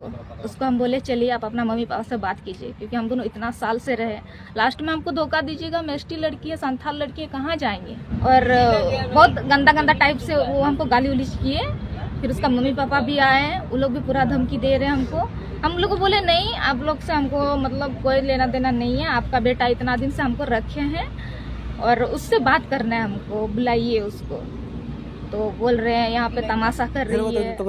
उसको हम बोले चलिए आप अपना मम्मी पापा से बात कीजिए, क्योंकि हम दोनों इतना साल से रहे। लास्ट में हमको धोखा दीजिएगा, हम एसटी लड़की है, संथाल लड़की है, कहाँ जाएंगे। और बहुत गंदा गंदा टाइप से वो हमको गाली उली किए। फिर उसका मम्मी पापा भी आए, वो लोग भी पूरा धमकी दे रहे हैं हमको। हम लोग को बोले नहीं, आप लोग से हमको मतलब कोई लेना देना नहीं है, आपका बेटा इतना दिन से हमको रखे हैं और उससे बात करना है, हमको बुलाइए उसको। तो बोल रहे हैं यहाँ पे तमाशा कर रही है। तो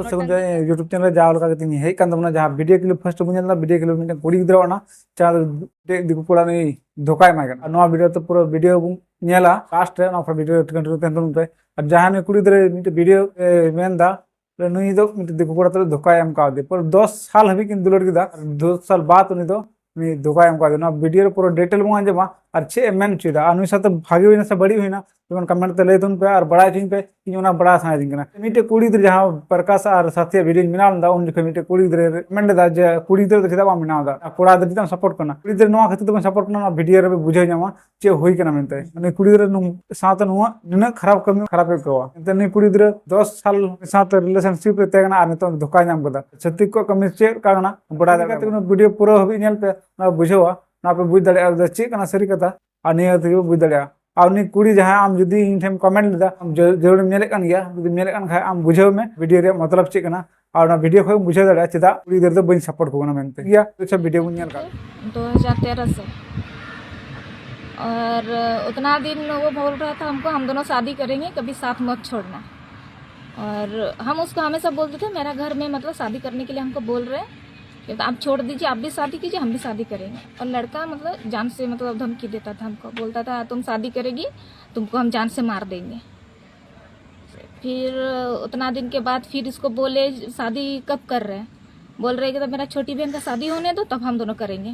यूट्यूब चैनल जावल का तीन हेज कान तबना जहां वीडियो क्लिप फर्स्ट बन जाला वीडियो क्लिप में कुड़ी गिद्रा ना चाल दिकु कोड़ा नहीं धोखा एमाय कन नवा वीडियो तो पूरा वीडियो नेला लास्ट रे ना वीडियो कंटिन्यू तंतुन पे और जहां ने कुड़ी गिद्रा मिट वीडियो मेनदा नुई दो मिट दिकु कोड़ा तो धोखा एम का दे पर 10 साल हबी किन दुलड़ गिदा 10 साल बाद उनी दो मी धोखा एम का दे ना वीडियो पूरा डिटेल बंग अंजमा और छे मेन चीदा अनुई साथे भागी होइना से बड़ी होइना जेमन कमेंट ते लय तुन पे और बड़ा थिन पे इन ओना बड़ा साय दिन कना मिटे कुड़ी गिद्रा जहां प्रकाश और साथी वीडियो मिना दा उन जखे मिटे कुड़ी गिद्रा कमेंट दा जे कुड़ी गिद्रा तो चेदा मिना दा कोड़ा गिद्रा सपोर्ट करना कुड़ी गिद्रा नवा खातिर तो सपोर्ट करना वीडियो रे बुझे जामा चे होई कना मेनते माने कुड़ी गिद्रा नु साथ नुवा निना खराब कमी खराब कवा तने कुड़ी गिद्रा 10 साल साथ रिलेशनशिप रे तेगना और नितो धोखा नाम कदा छत्ती को कमी चे कागना बड़ा दा ते वीडियो पूरा हबी नेल पे ना बुझेवा ना पे बुझ दड़े आ चे कना सरी कथा आ निया ते बुझ दड़े आउनी कुड़ी जहां आम जुदी इन ठेम कमेंट लेदा जरूर मेले कान गया जुदी मेले कान खाय आम बुझाव में वीडियो रे मतलब चे कना और ना वीडियो खो बुझे दड़ा चेदा कुड़ी गिद्रा बइन सपोर्ट को ना मेनते या अच्छा वीडियो बुन नेल का 2013 से। और उतना दिन वो बोल रहा था हमको हम दोनों शादी करेंगे, कभी साथ मत छोड़ना। और हम उसको हमेशा बोलते थे मेरा घर में मतलब शादी करने के लिए हमको बोल रहे हैं कि आप छोड़ दीजिए, आप भी शादी कीजिए, हम भी शादी करेंगे। और लड़का मतलब जान से मतलब धमकी देता था हमको, बोलता था तुम शादी करेगी तुमको हम जान से मार देंगे। फिर उतना दिन के बाद फिर इसको बोले शादी कब कर रहे हैं, बोल रहे कि तब मेरा छोटी बहन का शादी होने दो तब हम दोनों करेंगे।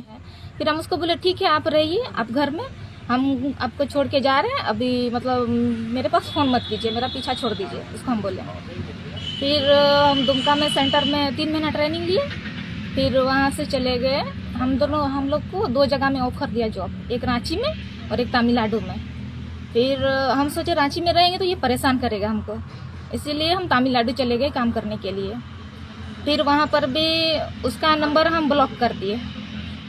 फिर हम उसको बोले ठीक है आप रहिए, आप घर में, हम आपको छोड़ के जा रहे हैं, अभी मतलब मेरे पास फ़ोन मत कीजिए, मेरा पीछा छोड़ दीजिए, उसको हम बोले। फिर हम दुमका में सेंटर में 3 महीना ट्रेनिंग लिए। फिर वहाँ से चले गए हम दोनों, हम लोग को 2 जगह में ऑफर दिया जॉब, एक रांची में और एक तमिलनाडु में। फिर हम सोचे रांची में रहेंगे तो ये परेशान करेगा हमको, इसीलिए हम तमिलनाडु चले गए काम करने के लिए। फिर वहाँ पर भी उसका नंबर हम ब्लॉक कर दिए।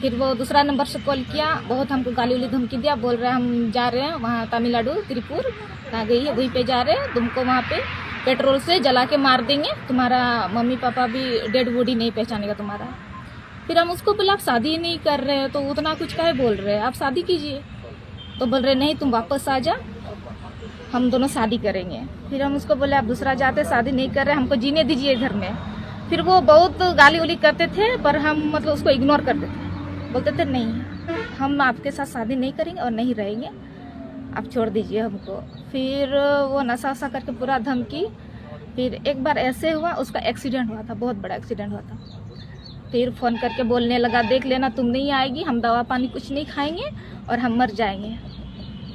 फिर वो दूसरा नंबर से कॉल किया, बहुत हमको गाली उली धमकी दिया, बोल रहे हैं हम जा रहे हैं वहाँ तमिलनाडु त्रिपुर कहाँ गई है वहीं पे जा रहे हैं, तुमको वहाँ पे पेट्रोल से जला के मार देंगे, तुम्हारा मम्मी पापा भी डेड बॉडी नहीं पहचानेगा तुम्हारा। फिर हम उसको बोले आप शादी नहीं कर रहे हैं तो उतना कुछ काहे बोल रहे हैं, आप शादी कीजिए। तो बोल रहे नहीं तुम वापस आ जा, हम दोनों शादी करेंगे। फिर हम उसको बोले आप दूसरा जाते शादी नहीं कर रहे, हमको जीने दीजिए घर में। फिर वो बहुत गाली उली करते थे पर हम मतलब उसको इग्नोर करते थे, बोलते थे नहीं हम आपके साथ शादी नहीं करेंगे और नहीं रहेंगे, आप छोड़ दीजिए हमको। फिर वो नशा वशा करके पूरा धमकी। फिर एक बार ऐसे हुआ, उसका एक्सीडेंट हुआ था, बहुत बड़ा एक्सीडेंट हुआ था। फिर फ़ोन करके बोलने लगा देख लेना तुम नहीं आएगी, हम दवा पानी कुछ नहीं खाएंगे और हम मर जाएंगे।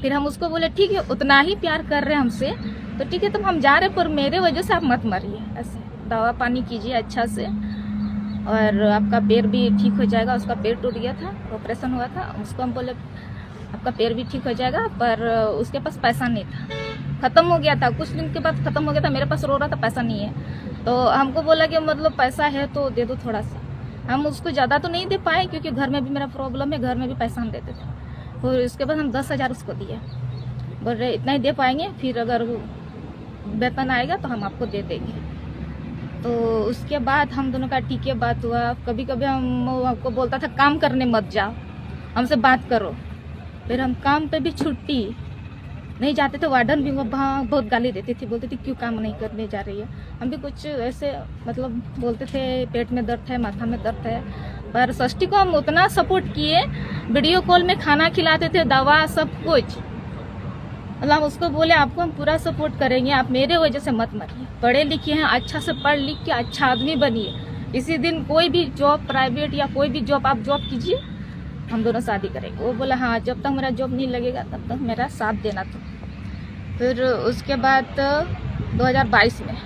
फिर हम उसको बोले ठीक है उतना ही प्यार कर रहे हैं हमसे तो ठीक है तुम हम जा रहे पर मेरे वजह से आप मत मरिए, ऐसे दवा पानी कीजिए अच्छा से और आपका पैर भी ठीक हो जाएगा। उसका पैर टूट गया था, ऑपरेशन हुआ था, उसको हम बोले आपका पैर भी ठीक हो जाएगा, पर उसके पास पैसा नहीं था, ख़त्म हो गया था, कुछ दिन के बाद ख़त्म हो गया था। मेरे पास रो रहा था पैसा नहीं है, तो हमको बोला कि मतलब पैसा है तो दे दो थोड़ा सा। हम उसको ज़्यादा तो नहीं दे पाए क्योंकि घर में भी मेरा प्रॉब्लम है, घर में भी पैसा हम देते थे। फिर उसके बाद हम 10,000 उसको दिए, बोल रहे इतना ही दे पाएंगे, फिर अगर वेतन आएगा तो हम आपको दे देंगे। तो उसके बाद हम दोनों का ठीक है बात हुआ। कभी कभी हमको बोलता था काम करने मत जाओ, हमसे बात करो। फिर हम काम पे भी छुट्टी नहीं जाते थे, वार्डन भी वहाँ बहुत गाली देती थी, बोलती थी क्यों काम नहीं करने जा रही है। हम भी कुछ ऐसे मतलब बोलते थे पेट में दर्द है, माथा में दर्द है, पर षष्ठी को हम उतना सपोर्ट किए, वीडियो कॉल में खाना खिलाते थे, दवा सब कुछ। मतलब उसको बोले आपको हम पूरा सपोर्ट करेंगे, आप मेरे वजह से मत मरिए, पढ़े लिखे हैं, अच्छा से पढ़ लिख के अच्छा आदमी बनिए, इसी दिन कोई भी जॉब प्राइवेट या कोई भी जॉब आप जॉब कीजिए, हम दोनों शादी करेंगे। वो बोला हाँ जब तक मेरा जॉब नहीं लगेगा तब तक मेरा साथ देना। तो फिर उसके बाद 2022 में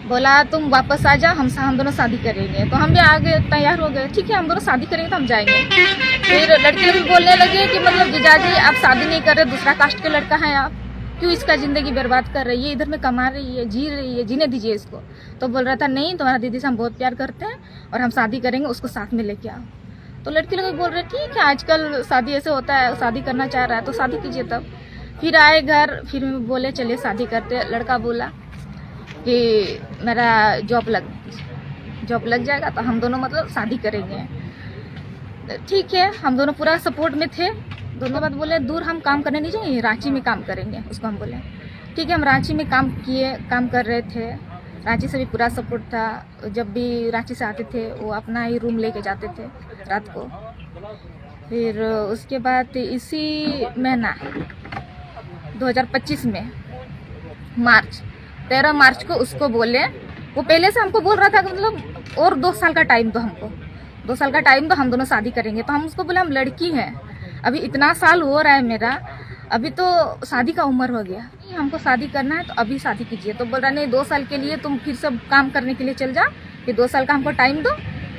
बोला तुम वापस आ जा, हम दोनों शादी करेंगे। तो हम भी आगे तैयार हो गए, ठीक है हम दोनों शादी करेंगे तो हम जाएंगे। फिर लड़के भी बोलने लगे कि मतलब जीजाजी आप शादी नहीं कर रहे, दूसरा कास्ट के लड़का है आप, क्यों इसका ज़िंदगी बर्बाद कर रही है, इधर में कमा रही है, जी रही है, जीने दीजिए इसको। तो बोल रहा था नहीं, तुम्हारा दीदी से हम बहुत प्यार करते हैं और हम शादी करेंगे, उसको साथ में लेके आओ। तो लड़के लोग बोल रहे ठीक है, आजकल शादी ऐसे होता है, शादी करना चाह रहा है तो शादी कीजिए। तब फिर आए घर, फिर बोले चलिए शादी करते। लड़का बोला कि मेरा जॉब लग जाएगा तो हम दोनों मतलब शादी करेंगे। ठीक है, हम दोनों पूरा सपोर्ट में थे। दोनों बात बोले दूर हम काम करने नहीं जाएंगे, रांची में काम करेंगे। उसको हम बोले ठीक है, हम रांची में काम कर रहे थे। रांची से भी पूरा सपोर्ट था। जब भी रांची से आते थे वो अपना ही रूम लेके जाते थे रात को। फिर उसके बाद इसी महीना 2025 में 13 मार्च को उसको बोले, वो पहले से हमको बोल रहा था कि मतलब और 2 साल का टाइम दो हमको, 2 साल का टाइम दो, हम दोनों शादी करेंगे। तो हम उसको बोले हम लड़की हैं, अभी इतना साल हो रहा है मेरा, अभी तो शादी का उम्र हो गया, हमको शादी करना है तो अभी शादी कीजिए। तो बोल रहा नहीं, 2 साल के लिए तुम फिर सब काम करने के लिए चल जाओ, फिर 2 साल का हमको टाइम दो,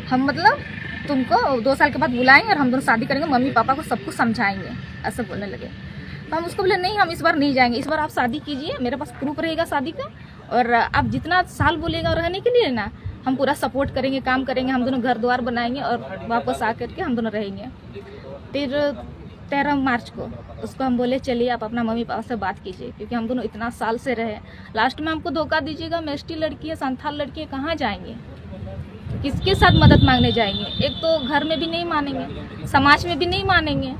हम मतलब तुमको 2 साल के बाद बुलाएंगे और हम दोनों शादी करेंगे, मम्मी पापा को सब कुछ समझाएंगे, ऐसा बोलने लगे। तो हम उसको बोले नहीं, हम इस बार नहीं जाएंगे, इस बार आप शादी कीजिए, मेरे पास प्रूफ रहेगा शादी का, और आप जितना साल बोलेगा रहने के लिए ना, हम पूरा सपोर्ट करेंगे, काम करेंगे, हम दोनों घर द्वार बनाएंगे और वापस आकर के हम दोनों रहेंगे। फिर 13 मार्च को उसको हम बोले चलिए आप अपना मम्मी पापा से बात कीजिए, क्योंकि हम दोनों इतना साल से रहे, लास्ट में हमको धोखा दीजिएगा, मैं एसटी लड़की है, संथाल लड़की है, कहाँ जाएंगे, किसके साथ मदद मांगने जाएंगे? एक तो घर में भी नहीं मानेंगे, समाज में भी नहीं मानेंगे।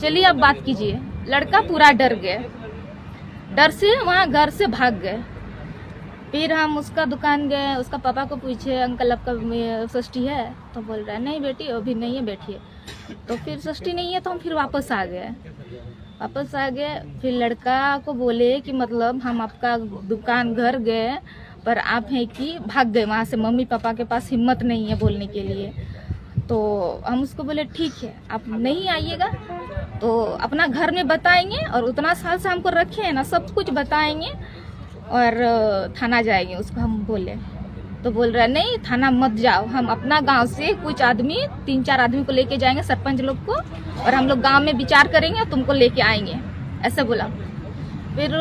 चलिए आप बात कीजिए। लड़का पूरा डर गए, डर से वहाँ घर से भाग गए। फिर हम उसका दुकान गए, उसका पापा को पूछे अंकल आपका षष्ठी है? तो बोल रहा है नहीं बेटी अभी नहीं है, बैठिए। तो फिर षष्ठी नहीं है तो हम फिर वापस आ गए। फिर लड़का को बोले कि मतलब हम आपका दुकान घर गए पर आप हैं कि भाग गए वहाँ से, मम्मी पापा के पास हिम्मत नहीं है बोलने के लिए। तो हम उसको बोले ठीक है, आप नहीं आइएगा तो अपना घर में बताएंगे, और उतना साल से हमको रखे हैं ना, सब कुछ बताएंगे और थाना जाएंगे। उसको हम बोले तो बोल रहा है नहीं थाना मत जाओ, हम अपना गांव से कुछ आदमी 3-4 आदमी को लेके जाएंगे, सरपंच लोग को, और हम लोग गांव में विचार करेंगे और तुमको लेके आएंगे, ऐसे बोला। फिर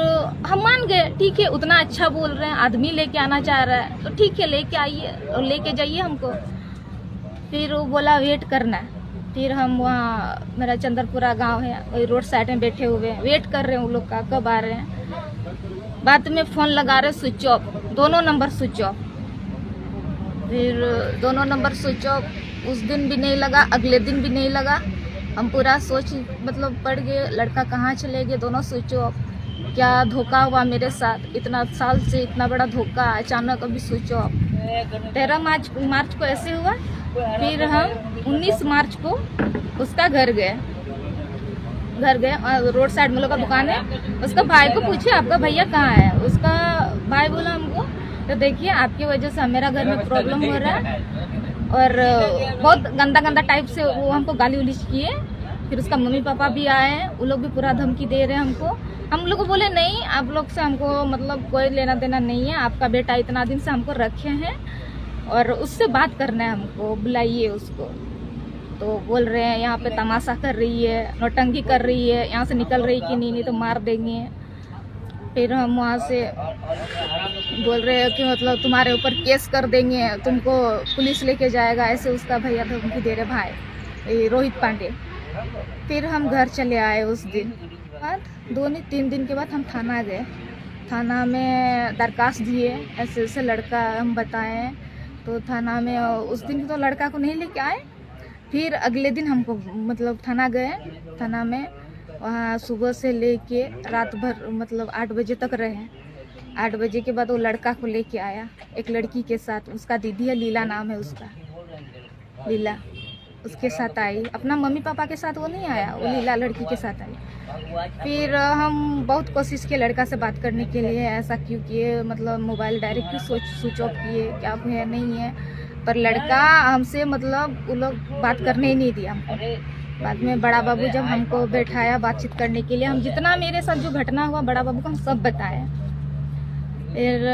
हम मान गए, ठीक है उतना अच्छा बोल रहे हैं, आदमी लेके आना चाह रहा है तो ठीक है लेके आइए और लेके जाइए हमको। फिर वो बोला वेट करना है। फिर हम वहाँ, मेरा चंद्रपुरा गांव है, वही रोड साइड में बैठे हुए हैं, वेट कर रहे हैं उन लोग का कब आ रहे हैं। बाद में फ़ोन लगा रहे, स्विच ऑफ, दोनों नंबर स्विच ऑफ। फिर दोनों नंबर स्विच ऑफ, उस दिन भी नहीं लगा, अगले दिन भी नहीं लगा। हम पूरा सोच मतलब पड़ गए, लड़का कहाँ चले गए, दोनों स्विच ऑफ। क्या धोखा हुआ मेरे साथ, इतना साल से इतना बड़ा धोखा, अचानक अभी स्विच ऑफ। 13 मार्च को ऐसे हुआ। फिर हम 19 मार्च को उसका घर गए, रोड साइड में लोग का दुकान है। उसका भाई को पूछे आपका भैया कहाँ है? उसका भाई बोला हमको तो देखिए आपकी वजह से मेरा घर में प्रॉब्लम हो रहा है, और बहुत गंदा टाइप से वो हमको गाली उलिश किए। फिर उसका मम्मी पापा भी आए, वो लोग भी पूरा धमकी दे रहे हैं हमको। हम लोग को बोले नहीं आप लोग से हमको मतलब कोई लेना देना नहीं है, आपका बेटा इतना दिन से हमको रखे हैं और उससे बात करना है, हमको बुलाइए उसको। तो बोल रहे हैं यहाँ पे तमाशा कर रही है, नौटंकी कर रही है, यहाँ से निकल रही कि नहीं तो मार देंगे। फिर हम वहाँ से बोल रहे हैं कि मतलब तुम्हारे ऊपर केस कर देंगे, तुमको पुलिस लेके जाएगा, ऐसे उसका भैया धमकी दे रहे भाई रोहित पांडे। फिर हम घर चले आए उस दिन। बाद 2-3 दिन के बाद हम थाना गए, थाना में दरखास्त दिए, ऐसे ऐसे लड़का हम बताएं। तो थाना में उस दिन तो लड़का को नहीं लेके आए। फिर अगले दिन हमको मतलब थाना गए, थाना में वहाँ सुबह से लेके रात भर मतलब 8 बजे तक रहे। 8 बजे के बाद वो लड़का को लेके आया एक लड़की के साथ, उसका दीदी है, लीला नाम है उसका, लीला उसके साथ आई। अपना मम्मी पापा के साथ वो नहीं आया, वो लीला लड़की के साथ आई। फिर हम बहुत कोशिश किए लड़का से बात करने के लिए, ऐसा क्यों किए, मतलब मोबाइल डायरेक्टली स्विच ऑफ किए, क्या है नहीं है, पर लड़का हमसे मतलब वो लोग बात करने ही नहीं दिया हमको। बाद में बड़ा बाबू जब हमको बैठाया बातचीत करने के लिए, हम जितना मेरे साथ जो घटना हुआ बड़ा बाबू को हम सब बताया। फिर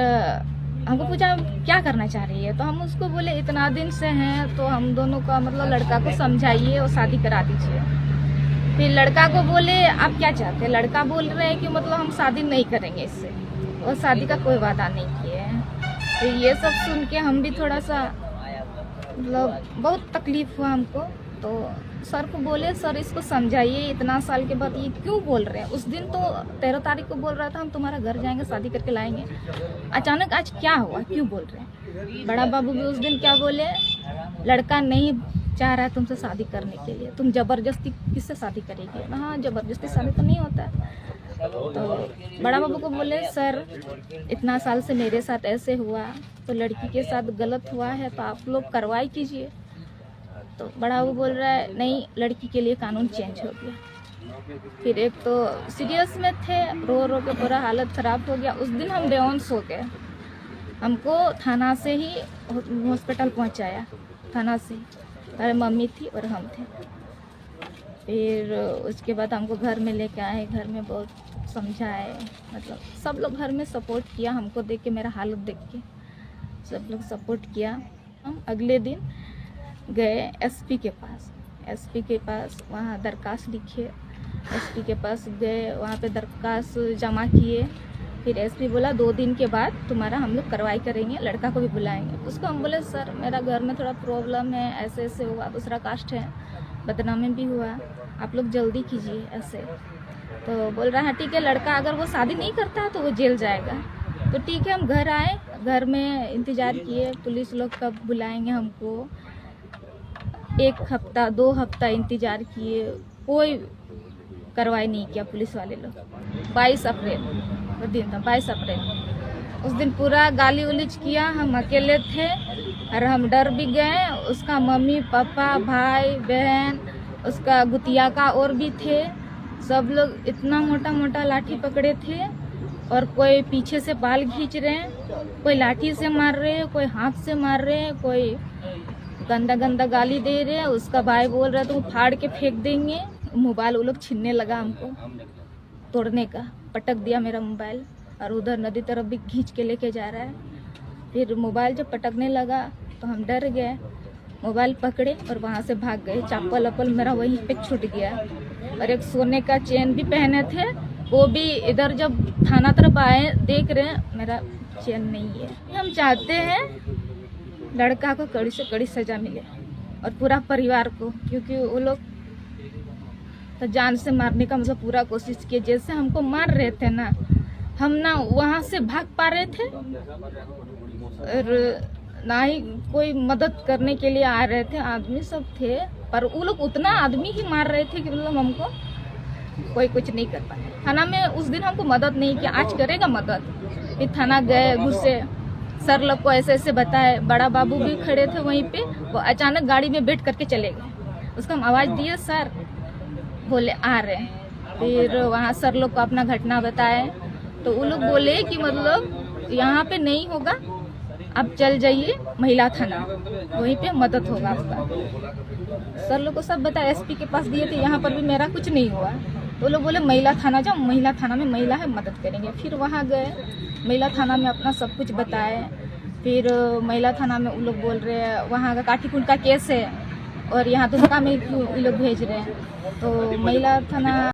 हमको पूछा क्या करना चाह रही है, तो हम उसको बोले इतना दिन से हैं तो हम दोनों का मतलब लड़का को समझाइए और शादी करा दीजिए। फिर लड़का को बोले आप क्या चाहते हैं, लड़का बोल रहे हैं कि मतलब हम शादी नहीं करेंगे इससे, और शादी का कोई वादा नहीं किए हैं। तो ये सब सुन के हम भी थोड़ा सा मतलब बहुत तकलीफ हुआ हमको। तो सर को बोले सर इसको समझाइए, इतना साल के बाद ये क्यों बोल रहे हैं। उस दिन तो 13 तारीख को बोल रहा था हम तुम्हारा घर जाएंगे, शादी करके लाएंगे, अचानक आज क्या हुआ, क्यों बोल रहे हैं। बड़ा बाबू भी उस दिन क्या बोले, लड़का नहीं चाह रहा है तुमसे शादी करने के लिए, तुम जबरदस्ती किससे शादी करेगी। हाँ, जबरदस्ती शादी तो नहीं होता है। तो बड़ा बाबू को बोले सर इतना साल से मेरे साथ ऐसे हुआ, तो लड़की के साथ गलत हुआ है तो आप लोग कार्रवाई कीजिए। तो बड़ा बाबू बोल रहा है नहीं, लड़की के लिए कानून चेंज हो गया। फिर एक तो सीरियस में थे, रो रो के पूरा हालत ख़राब हो गया। उस दिन हम बेहोश हो गए, हमको थाना से ही हॉस्पिटल पहुंचाया, थाना से अरे मम्मी थी और हम थे। फिर उसके बाद हमको घर में लेके आए, घर में बहुत समझाए, मतलब सब लोग घर में सपोर्ट किया हमको देख के, मेरा हालत देख के सब लोग सपोर्ट किया। हम अगले दिन गए एसपी के पास, एसपी के पास वहाँ दरखास्त लिखे, एसपी के पास गए, वहाँ पे दरखास्त जमा किए। फिर एसपी बोला 2 दिन के बाद तुम्हारा हम लोग कार्रवाई करेंगे, लड़का को भी बुलाएंगे। उसको हम बोले सर मेरा घर में थोड़ा प्रॉब्लम है, ऐसे ऐसे हुआ, दूसरा कास्ट है, बदनामी भी हुआ, आप लोग जल्दी कीजिए ऐसे। तो बोल रहा है ठीक है, लड़का अगर वो शादी नहीं करता है तो वो जेल जाएगा। तो ठीक है, हम घर आए, घर में इंतज़ार किए पुलिस लोग कब बुलाएंगे हमको। 1 हफ्ता 2 हफ्ता इंतज़ार किए, कोई कार्रवाई नहीं किया पुलिस वाले लोग। 22 अप्रैल वो दिन था, 22 अप्रैल उस दिन पूरा गाली उलिच किया। हम अकेले थे और हम डर भी गए। उसका मम्मी पापा भाई बहन, उसका गुतिया का और भी थे, सब लोग इतना मोटा मोटा लाठी पकड़े थे, और कोई पीछे से बाल खींच रहे हैं, कोई लाठी से मार रहे हैं, कोई हाथ से मार रहे हैं, कोई गंदा गंदा गाली दे रहे हैं। उसका भाई बोल रहा है तुम फाड़ के फेंक देंगे। मोबाइल वो लोग छीनने लगा, हमको तोड़ने का, पटक दिया मेरा मोबाइल, और उधर नदी तरफ भी खींच के लेके जा रहा है। फिर मोबाइल जब पटकने लगा तो हम डर गए, मोबाइल पकड़े और वहाँ से भाग गए। चप्पल वप्पल मेरा वहीं पे छूट गया, और एक सोने का चेन भी पहने थे, वो भी इधर जब थाना तरफ आए देख रहे हैं मेरा चेन नहीं है। हम चाहते हैं लड़का को कड़ी से कड़ी सजा मिले, और पूरा परिवार को, क्योंकि वो लोग तो जान से मारने का मतलब पूरा कोशिश किए। जैसे हमको मार रहे थे ना, हम ना वहाँ से भाग पा रहे थे, और ना ही कोई मदद करने के लिए आ रहे थे। आदमी सब थे, पर वो लोग उतना आदमी ही मार रहे थे कि मतलब हमको कोई कुछ नहीं कर पाया। थाना में उस दिन हमको मदद नहीं किया, आज करेगा मदद। फिर थाना गए, घुसे, सर लोग को ऐसे ऐसे बताए। बड़ा बाबू भी खड़े थे वहीं पे, वो अचानक गाड़ी में बैठ करके चले गए। उसको हम आवाज़ दिए, सर बोले आ रहे हैं। फिर वहाँ सर लोग को अपना घटना बताए, तो वो लोग बोले कि मतलब यहाँ पे नहीं होगा, आप चल जाइए महिला थाना, वहीं पे मदद होगा आपका। सर लोग को सब बताया, एसपी के पास दिए थे, यहाँ पर भी मेरा कुछ नहीं हुआ। तो लोग बोले महिला थाना जाओ, महिला थाना में महिला है, मदद करेंगे। फिर वहाँ गए, महिला थाना में अपना सब कुछ बताए। फिर महिला थाना में वो लोग बोल रहे हैं वहाँ का काटीकुंड का केस है, और यहाँ दुमका में क्यों लोग भेज रहे हैं। तो महिला थाना